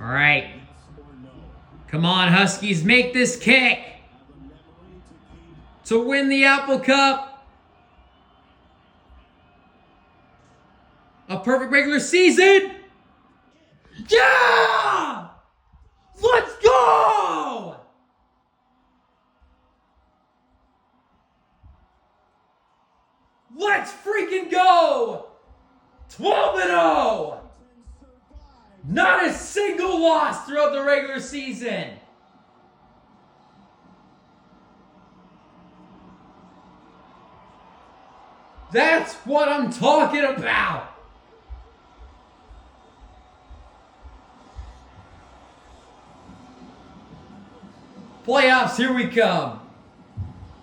All right. Come on, Huskies, make this kick to win the Apple Cup. A perfect regular season. Yeah! Let's go! Let's freaking go! 12-0! Not a single loss throughout the regular season. That's what I'm talking about. Playoffs, here we come.